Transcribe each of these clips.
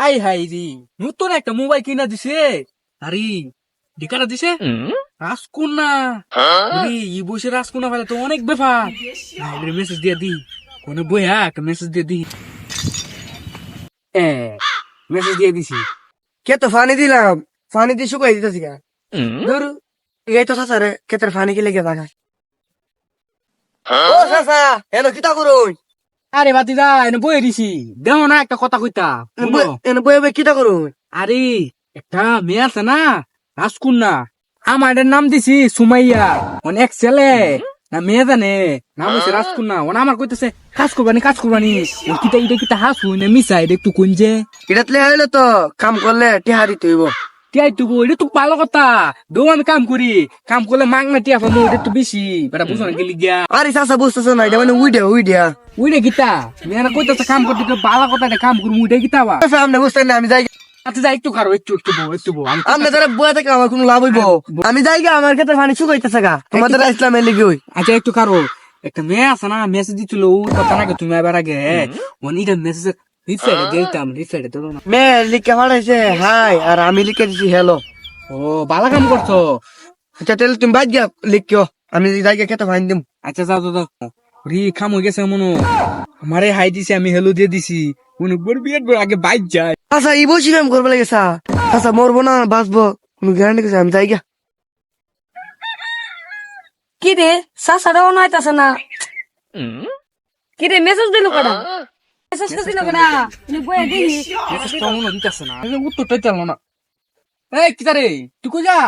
I high রে, নতুন একটা মোবাইল কিনা দিছে। আরে ডিকাটা দিছে রাজকন্যা। আরে এই বসে রাজকন্যা ফেলে তো অনেক ব্যাপার। মেসেজ দিয়ে দি, কোন বই একটা মেসেজ দিয়ে দি। মেসেজ দিয়ে দিছি। কে তো ফানি দিলাম, ফানি দিয়ে শুকাই দিতেছি গা। ধরু এই তো চাচা রে কেতের ফানি কি লেগে থাকা। ও চাচা এনো কিতা করুন? আরে বাতিদা এনে বই দিছি, দেহ না একটা কথা কইতা। এনো বয়ে বয়ে কিতা করুন? আরে একটা মেয়ে আছে না রাজকন্যা, আমার নাম দিছি সুমাইয়া। অনেক ছেলে না মেয়ে জানে নাম হচ্ছে রাজকন্যা। ওনা আমার কইতেছে কাজ করবানি কাজ করবানি। কিতা এটা কিতা হাসু না মিশা এটা একটু কোন যে এটাত লে হইলো তো কাম করলে টিহারি তৈব। টিয়াই তুবো এটা তো ভালো কথা। দৌ আমি কাম করি, কাম করলে মাগ না টিয়া পাবো, এটা তো বেশি বেটা বুঝো না গেলি গিয়া। আরে চাচা বুঝতেছ না, এটা মানে উইডিয়া। উইরে গীতা মেয়েরা কইতেছে কাম করতে তো ভালো কথা, এটা কাম করবো উইটা গীতা বা। চাচা আপনি বুঝতেন না, আমি যাই। আচ্ছা যা একটু খারো, একটু বউ আমি আপনি তারা বয়ে থেকে আমার কোনো লাভ হইব? আমি যাই গা, আমার ক্ষেত্রে ফানি শুকাইতেছে গা, তোমাদের ইসলামের লিগে হই। আচ্ছা একটু খারো। একটা মেয়ে আছে না মেসেজ দিছিল ওই কথা নাকি তুমি এবার আগে ওনিটা মেসেজ রিসাইডে দিতাম, রিসাইডে তো না। মে লিখে পাঠাইছে হাই, আর আমি লিখে দিছি হ্যালো। ও ভালো কাম করছো। আচ্ছা তাহলে তুমি বাদ গিয়া লিখিও, আমি যাই গা খেতে ফাইন দিম। আচ্ছা যাও যাও রি খাম হয়ে গেছে মনো। আমারে হাই দিছে, আমি হেলো দিয়ে দিছি। কোনো বড় বিয়ের আগে বাইক যায়। আচ্ছা এই বসি কাম করবে লাগে সা। আচ্ছা মরবো না বাঁচবো কোনো গ্যারান্টি কিছু, আমি যাই গা। কি রে সাসারাও নাইতাছে না। কি রে মেসেজ দিল কটা? মেসেজ তো দিল কটা? তুমি বয়ে দিহি। মেসেজটা মনে দিতেছে না, আমি উত্তরটাই দিল না। এই কিতা রে তুই কই যা?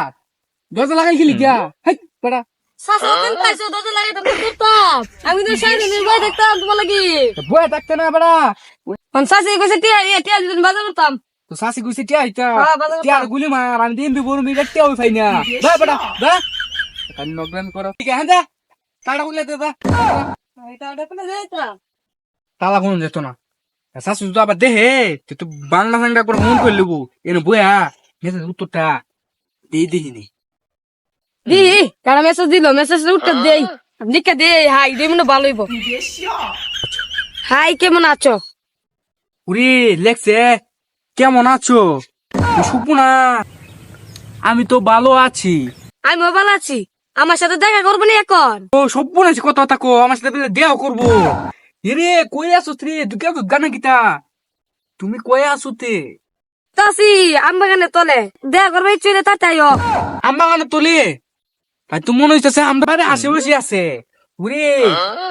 দরজা লাগাই গেলি গিয়া। হেই বেটা সাসা কেন পাইছো দরজা লাগিয়ে তো করতাম। আমি তো সারাদিন বয়ে দেখতাম তোমার লাগি। বয়ে থাকতে না বেটা। কোন সাসি কইছে টিয়া দিন বাজার করতাম। তো শাসি কইছে টিয়া ইটা হ্যাঁ, বাজার টিয়ার করতাম। গুলি মার, আমি দিন বিবর মি টিয়া হই ফাই না। বা বেটা বা কান নগ্রাম করো ঠিক আছে। যা তাড়া কইলে দে দা। এটা ওটা কোন যাইতা? তালা কোন যেত না। শাশু তো আবার দেহে তুই তো বাংলা সাংলা করে ফোন করে লিবো এনে বয়া মেসেজ উত্তরটা দিয়ে দিহিনি। দি কারা মেসেজ দিল, মেসেজ উঠতে দেই। লিখে দে হাই দে মনে ভালো হইব। হাই কেমন আছো? উরি লেখছে কেমন আছো? সুপুনা আমি তো ভালো আছি। আমি ভালো আছি। আমার সাথে দেখা করবো না এখন? ও সপুন আছে কত থাকো আমার সাথে দেও করবো। এরে কই আছো রে তুই কেউ গানা গীতা তুমি কই আছো তে? তাসি আমবাগানে তলে দেখা করবে চলে তাড়াতাড়ি হোক। আমার গানে তোলে তাই তো মনে হইতেছে আমরা বাড়ি আশেপাশে আছে। উরে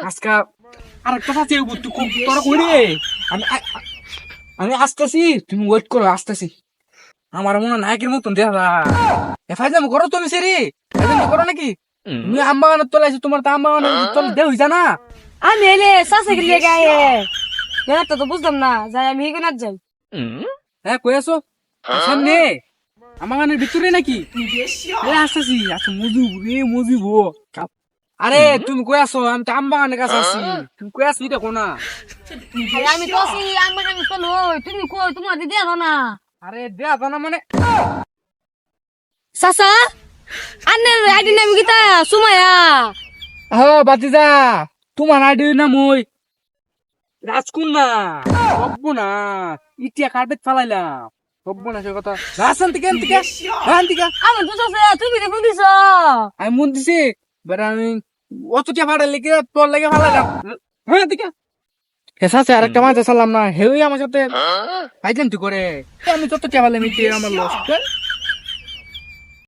আজকা আর একটা আছে তোরা কই রে? আমি আমি আসতেছি, তুমি ওয়েট করো, আসতেছি। আমার মনে হয় নায়কের মতন দেখা ফাইজাম করো তুমি সেরি ফাইজাম করো নাকি? তুমি আমবাগানের তলে আছো, তোমার তো আমবাগানের তলে দেহ হইছা না। আমি এলে সাসে গেলে গায়ে জানাতো তো বুঝলাম না, যাই আমি এখানে যাই। হ্যাঁ কই আছো? সামনে আমবাগানের ভিতরে নাকি? আসতেছি। আচ্ছা মজুব রে মজুব। আরে তুমি কই আছো? আমি তো আমবাগানের কাছে আছি, তুমি কই আছো এটা কোনা? আরে আমি তো আছি আমবাগানে চলো, তুমি কই তোমার দিদি আনো না? আরে দেখা না মানে সাসা আন্নের আইডি নাম গীতা সুমায়া। হ্যাঁ বাতিজা তোমার আইডি নাম ওই রাজকন্যা। সব্বো না ইটিয়া কার্পেট ফালাইলাম। সব্বো না সে কথা রাসান থেকে আমার তো সাসা তুমি দেখুন দিছ। আমি মন দিছি বেটা আমি অতটা ভাড়া লেগে তোর লেগে ফালাইলাম। হ্যাঁ ঠিক হেসা আছে আরেকটা মাঝে সালাম না হেউই আমার সাথে ফাইজেন তুই করে আমি যত চাপালে মিটিয়ে আমার লস।